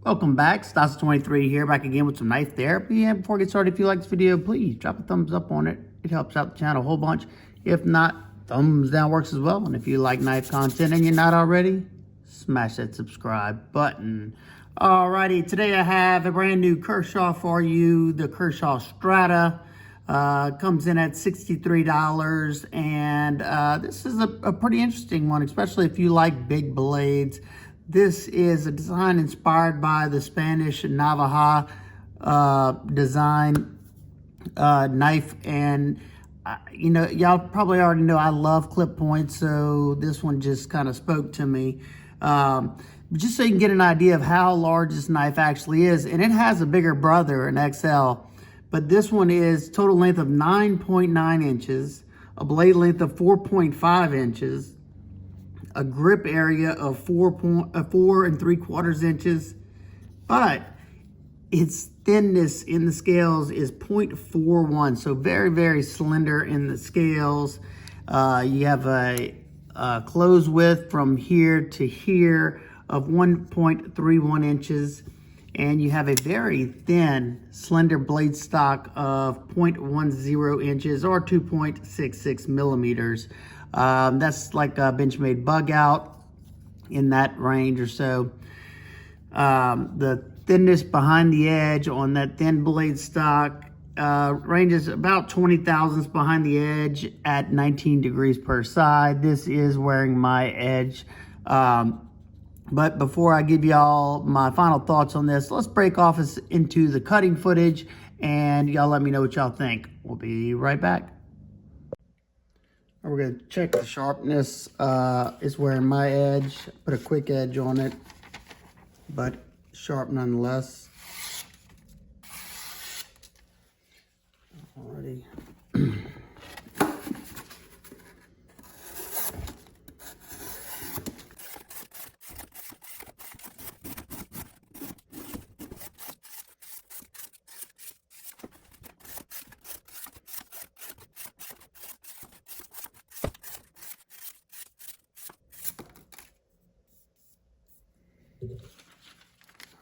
Welcome back, Stas23 here, back again with some knife therapy. And before I get started, if you like this video, please drop a thumbs up on it. It helps out the channel a whole bunch. If not, thumbs down works as well. And if you like knife content and you're not already, smash that subscribe button. Alrighty, today I have a brand new Kershaw for you, the Kershaw Strata. Comes in at $63, and this is a pretty interesting one, especially if you like big blades. This is a design inspired by the Spanish Navaja design knife, and you know, y'all probably already know I love clip points, so this one just kind of spoke to me. Just so you can get an idea of how large this knife actually is, and it has a bigger brother, an XL, but this one is total length of 9.9 inches, a blade length of 4.5 inches, a grip area of 4 3/4 inches, but its thinness in the scales is 0.41, so very, very slender in the scales. You have a close width from here to here of 1.31 inches, and you have a very thin, slender blade stock of 0.10 inches or 2.66 millimeters. That's like a Benchmade bug out in that range or so. The thinness behind the edge on that thin blade stock ranges about 20 thousandths behind the edge at 19 degrees per side. This is wearing my edge. But before I give y'all my final thoughts on this, let's break off into the cutting footage and y'all let me know what y'all think. We'll be right back. We're going to check the sharpness. It's wearing my edge. Put a quick edge on it, but sharp nonetheless. Alrighty.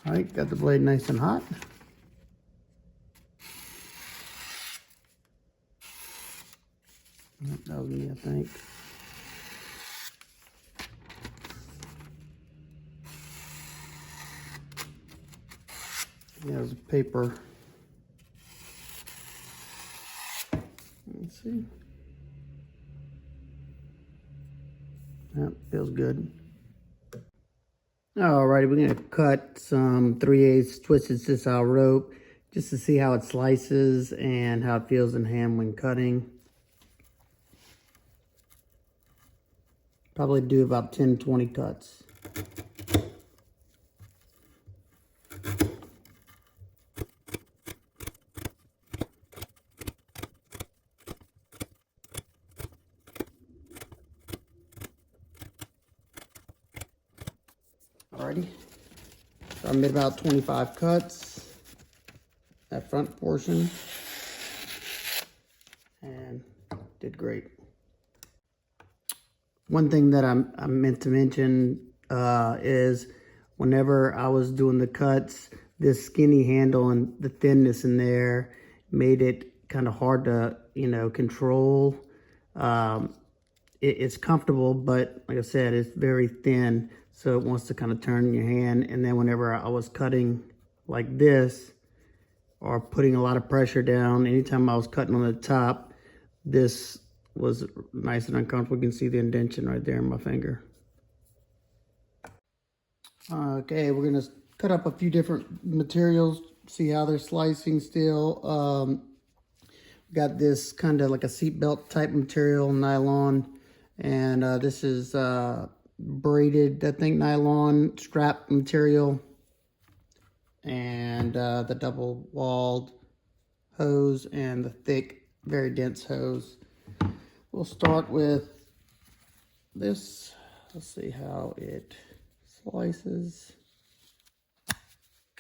All right, got the blade nice and hot. That was me, I think. Yeah, there's a paper. Let's see. That feels good. Alrighty, we're gonna cut some 3/8 twisted Sisal rope just to see how it slices and how it feels in hand when cutting. Probably do about 10-20 cuts. Alrighty, so I made about 25 cuts, that front portion, and did great. One thing that I meant to mention is whenever I was doing the cuts, this skinny handle and the thinness in there made it kind of hard to, you know, control. It's comfortable, but like I said, it's very thin, so it wants to kind of turn in your hand. And then whenever I was cutting like this or putting a lot of pressure down, anytime I was cutting on the top, this was nice and uncomfortable. You can see the indentation right there in my finger. Okay, we're gonna cut up a few different materials, see how they're slicing still. Got this kind of like a seatbelt type material, nylon, and this is braided, I think, nylon strap material, and the double walled hose and the thick, very dense hose. We'll start with this. Let's see how it slices.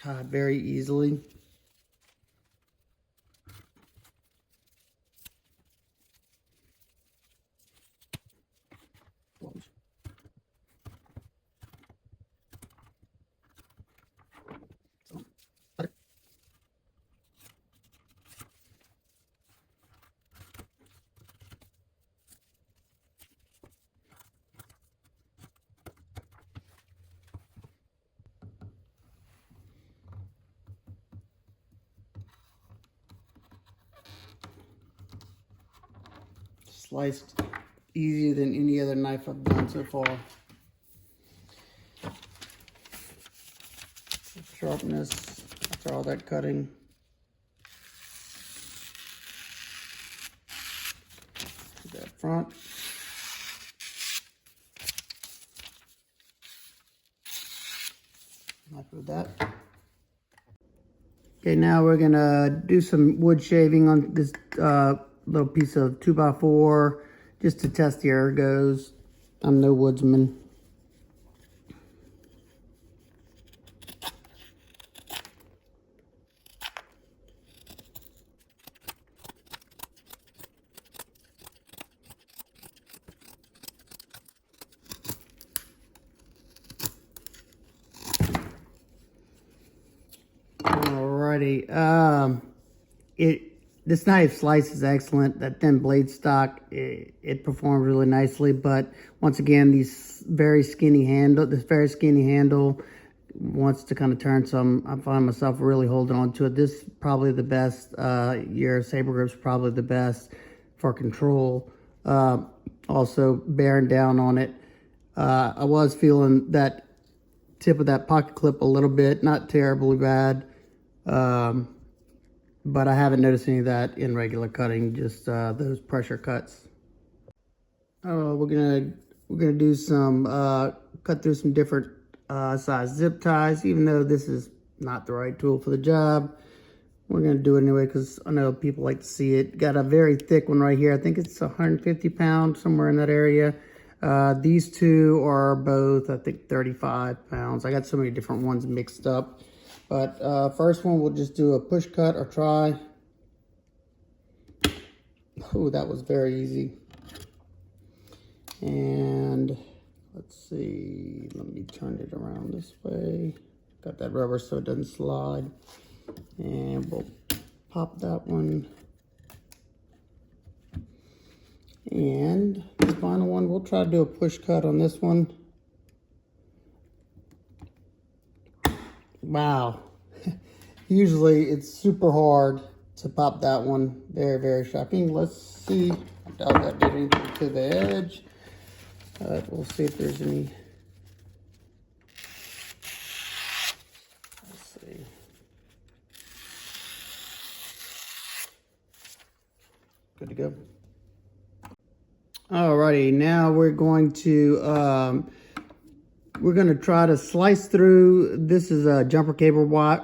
God, very easily. sliced easier than any other knife I've done so far. Sharpness after all that cutting. That front. Happy with that. Okay, now we're gonna do some wood shaving on this little piece of 2x4 just to test the ergos. I'm no woodsman. Alrighty, this knife slice is excellent. That thin blade stock, it performs really nicely. But once again, this very skinny handle wants to kind of turn. So I find myself really holding on to it. This is probably the best. Your Saber grip's probably the best for control. Also bearing down on it. I was feeling that tip of that pocket clip a little bit, not terribly bad. But I haven't noticed any of that in regular cutting, just those pressure cuts. We're gonna do some cut through some different size zip ties. Even though this is not the right tool for the job, we're gonna do it anyway because I know people like to see it. Got a very thick one right here. I think it's 150 pounds, somewhere in that area. These two are both, I think, 35 pounds. I got so many different ones mixed up. But first one, we'll just do a push cut or try. Oh, that was very easy. And let's see, let me turn it around this way. Got that rubber so it doesn't slide. And we'll pop that one. And the final one, we'll try to do a push cut on this one. Wow. Usually it's super hard to pop that one. Very, very shocking. Let's see. I doubt that did anything to the edge. We'll see if there's any. Let's see. Good to go. Alrighty, now we're going to try to slice through. This is a jumper cable wire,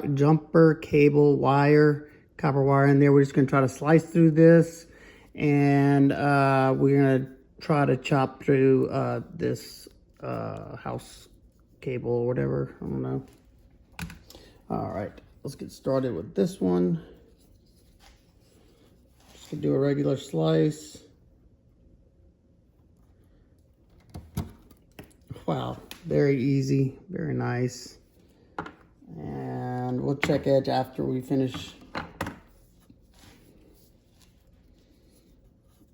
copper wire in there. We're just gonna try to slice through this, and we're gonna try to chop through this house cable or whatever. I don't know. All right, let's get started with this one. Just gonna do a regular slice. Wow. Very easy, very nice. And we'll check edge after we finish.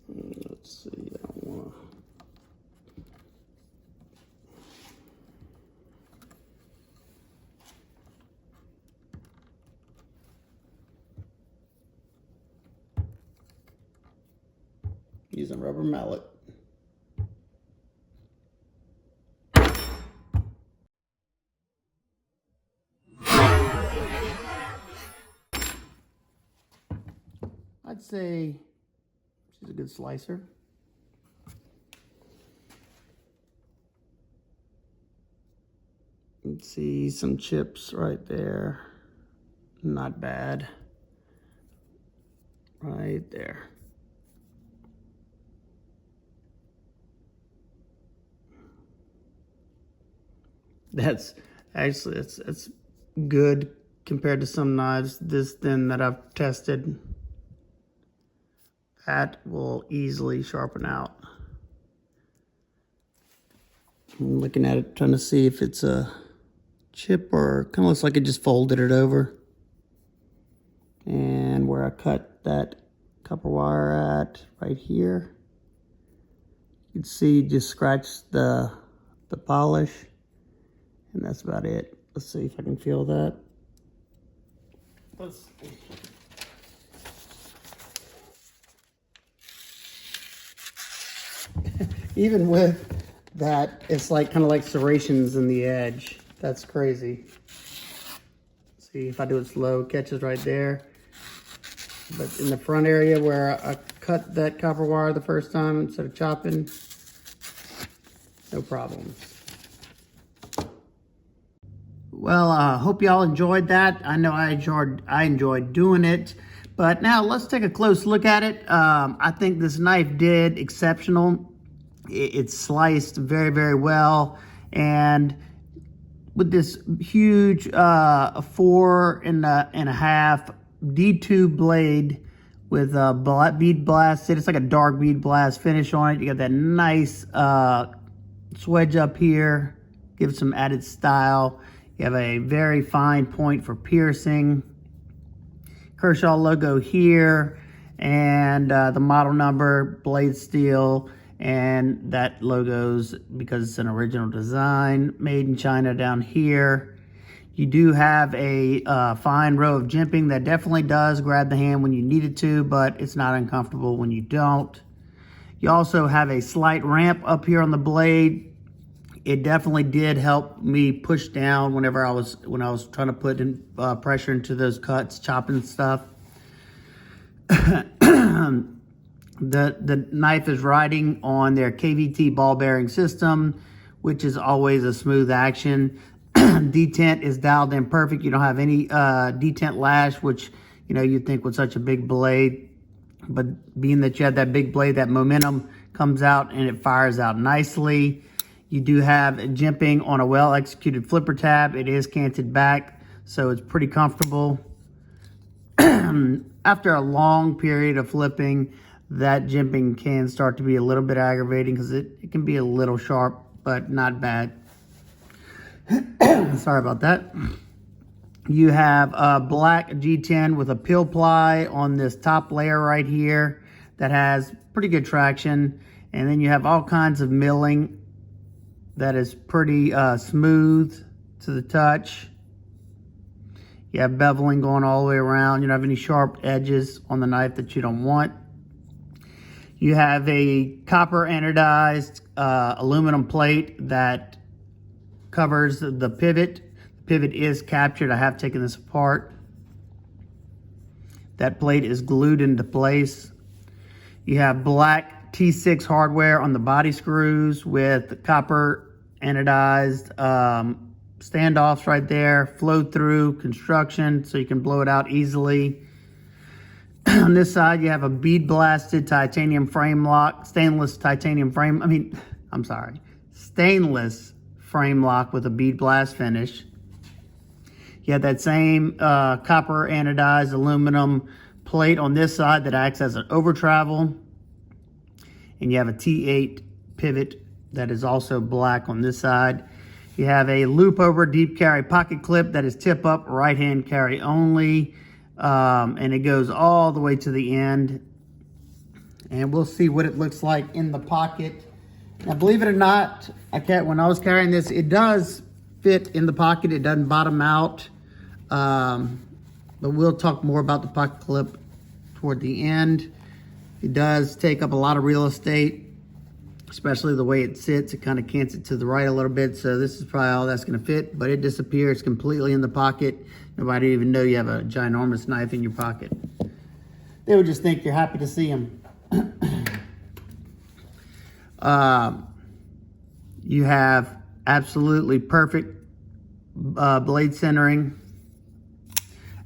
Let's see, I don't wanna. Using rubber mallet. I'd say she's a good slicer. Let's see, some chips right there. Not bad. Right there. That's actually, it's good compared to some knives this thin that I've tested. That will easily sharpen out. I'm looking at it, trying to see if it's a chip or kind of looks like it just folded it over. And where I cut that copper wire at, right here, you can see just scratched the polish, and that's about it. Let's see if I can feel that. Let's see. Even with that, it's like kind of like serrations in the edge. That's crazy. See, if I do it slow, it catches right there. But in the front area where I cut that copper wire the first time instead of chopping, no problems. Well, I hope y'all enjoyed that. I know I enjoyed doing it. But now let's take a close look at it. I think this knife did exceptional. It sliced very, very well. And with this huge 4.5 D2 blade with bead blasted, it's like a dark bead blast finish on it. You got that nice swedge up here, give it some added style. You have a very fine point for piercing. Kershaw logo here, and the model number, blade steel, and that logo's, because it's an original design, made in China down here. You do have a fine row of jimping that definitely does grab the hand when you need it to, but it's not uncomfortable when you don't. You also have a slight ramp up here on the blade. It definitely did help me push down when I was trying to put in, pressure into those cuts, chopping stuff. The knife is riding on their KVT ball bearing system, which is always a smooth action. Detent is dialed in perfect. You don't have any detent lash, which you'd think with such a big blade. But being that you have that big blade, that momentum comes out and it fires out nicely. You do have jimping on a well-executed flipper tab. It is canted back, so it's pretty comfortable. After a long period of flipping, that jimping can start to be a little bit aggravating because it can be a little sharp, but not bad. Sorry about that. You have a black G10 with a pill ply on this top layer right here that has pretty good traction. And then you have all kinds of milling that is pretty smooth to the touch. You have beveling going all the way around. You don't have any sharp edges on the knife that you don't want. You have a copper anodized aluminum plate that covers the pivot. The pivot is captured. I have taken this apart. That plate is glued into place. You have black T6 hardware on the body screws with copper anodized standoffs right there, flow through construction so you can blow it out easily. On this side, you have a bead blasted titanium frame lock, stainless frame lock with a bead blast finish. You have that same copper anodized aluminum plate on this side that acts as an over travel. And you have a T8 pivot that is also black on this side. You have a loop over deep carry pocket clip that is tip up, right hand carry only. And it goes all the way to the end. And we'll see what it looks like in the pocket. Now, believe it or not, when I was carrying this, it does fit in the pocket. It doesn't bottom out. But we'll talk more about the pocket clip toward the end. It does take up a lot of real estate, especially the way it sits. It kind of cants it to the right a little bit. So this is probably all that's going to fit, but it disappears completely in the pocket. Nobody even know you have a ginormous knife in your pocket. They would just think you're happy to see them. You have absolutely perfect blade centering.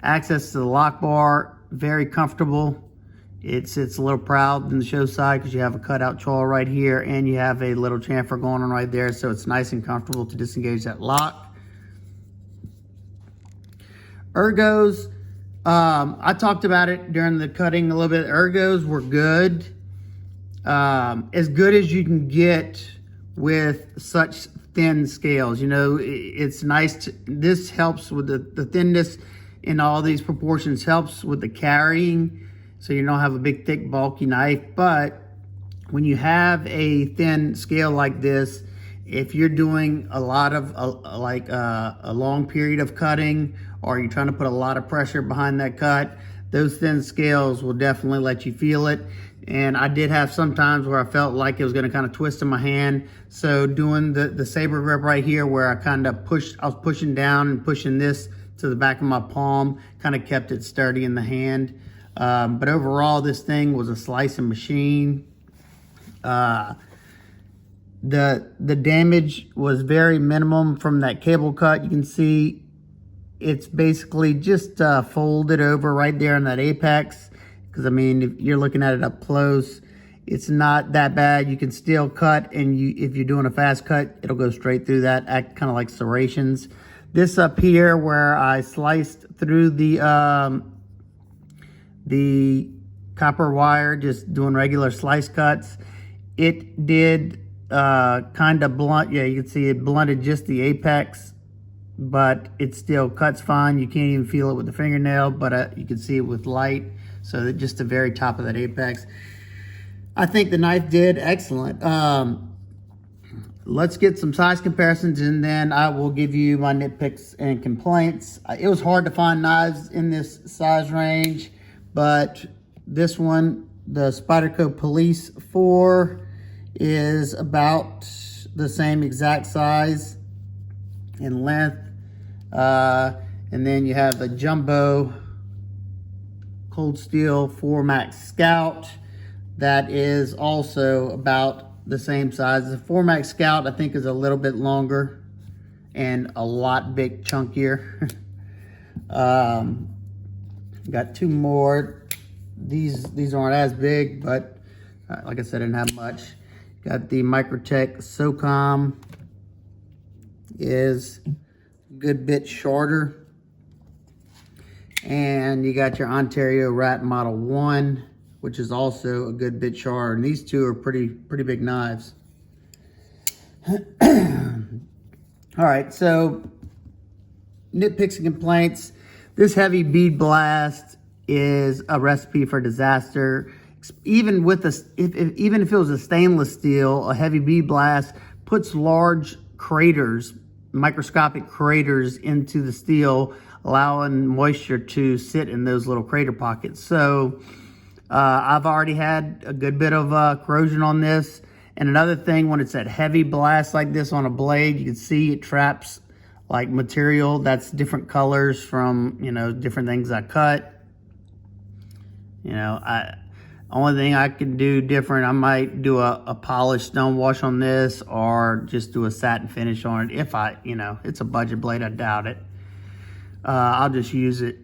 Access to the lock bar, very comfortable. It sits a little proud in the show side because you have a cutout choil right here and you have a little chamfer going on right there, so it's nice and comfortable to disengage that lock. Ergos, I talked about it during the cutting a little bit. Ergos were good. As good as you can get with such thin scales. It's nice. This helps with the thinness in all these proportions, helps with the carrying. So you don't have a big, thick, bulky knife. But when you have a thin scale like this, if you're doing a lot of a long period of cutting, or you're trying to put a lot of pressure behind that cut, those thin scales will definitely let you feel it. And I did have some times where I felt like it was gonna kind of twist in my hand. So doing the saber grip right here where I was pushing down and pushing this to the back of my palm, kind of kept it sturdy in the hand. But overall, this thing was a slicing machine. The damage was very minimum from that cable cut. You can see it's basically just folded over right there in that apex. Because I mean, if you're looking at it up close, it's not that bad. You can still cut, and if you're doing a fast cut, it'll go straight through that, act kind of like serrations. This up here where I sliced through the copper wire, just doing regular slice cuts, it did kind of blunt. Yeah, you can see it blunted just the apex, but it still cuts fine. You can't even feel it with the fingernail, but you can see it with light. So just the very top of that apex. I think the knife did excellent. Let's get some size comparisons, and then I will give you my nitpicks and complaints. It was hard to find knives in this size range, but this one, the Spyderco Police 4, is about the same exact size and length. And then you have the Jumbo Cold Steel 4 Max Scout. That is also about the same size. The 4 Max Scout, I think, is a little bit longer and a lot big, chunkier. Got two more. These aren't as big, but like I said, I didn't have much. Got the Microtech SOCOM, is a good bit shorter. And you got your Ontario Rat Model 1, which is also a good bit shorter. And these two are pretty big knives. All right, so nitpicks and complaints. This heavy bead blast is a recipe for disaster. Even with even if it was a stainless steel, a heavy bead blast puts large craters, microscopic craters into the steel, allowing moisture to sit in those little crater pockets. So I've already had a good bit of corrosion on this. And another thing, when it's that heavy blast like this on a blade, you can see it traps like material that's different colors from, different things I cut. Only thing I can do different, I might do a polished stone wash on this, or just do a satin finish on it. If it's a budget blade, I doubt it. I'll just use it.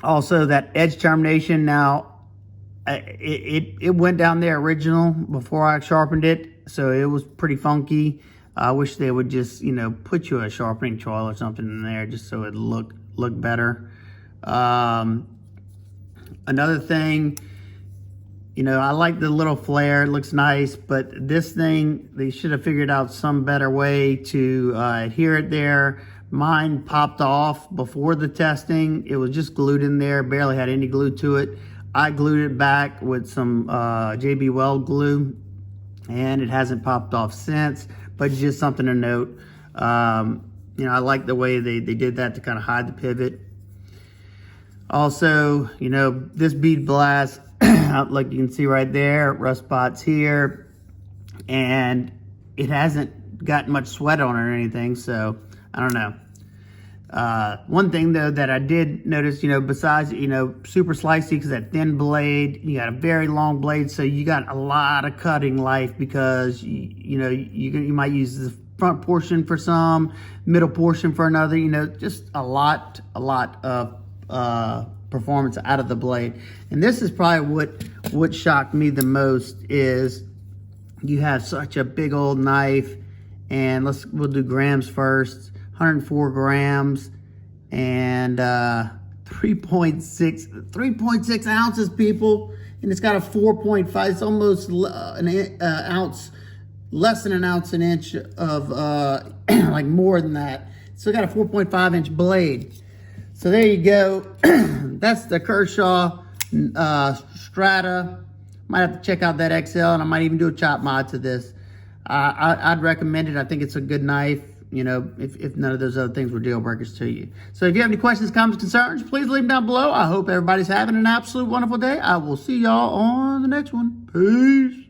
Also, that edge termination, now it went down there original before I sharpened it, so it was pretty funky. I wish they would just put you a sharpening choil or something in there just so it look better. Another thing, I like the little flare, it looks nice, but this thing, they should have figured out some better way to adhere it there. Mine popped off before the testing. It was just glued in there, barely had any glue to it. I glued it back with some JB Weld glue, and it hasn't popped off since, but just something to note. I like the way they did that to kind of hide the pivot. Also, this bead blast, like you can see right there, rust spots here, and it hasn't got much sweat on it or anything, so I don't know. One thing though that I did notice, besides, super slicey, because that thin blade, you got a very long blade, so you got a lot of cutting life, because you might use the front portion for some, middle portion for another, just a lot of performance out of the blade. And this is probably what shocked me the most, is you have such a big old knife, and we'll do grams first. 104 grams and 3.6 ounces, people, and it's got a 4.5. It's almost an ounce, less than an ounce an inch of like more than that. So it got a 4.5 inch blade. So there you go. That's the Kershaw Strata. Might have to check out that XL, and I might even do a chop mod to this. I'd recommend it. I think it's a good knife. if none of those other things were deal breakers to you. So if you have any questions, comments, concerns, please leave them down below. I hope everybody's having an absolute wonderful day. I will see y'all on the next one. Peace.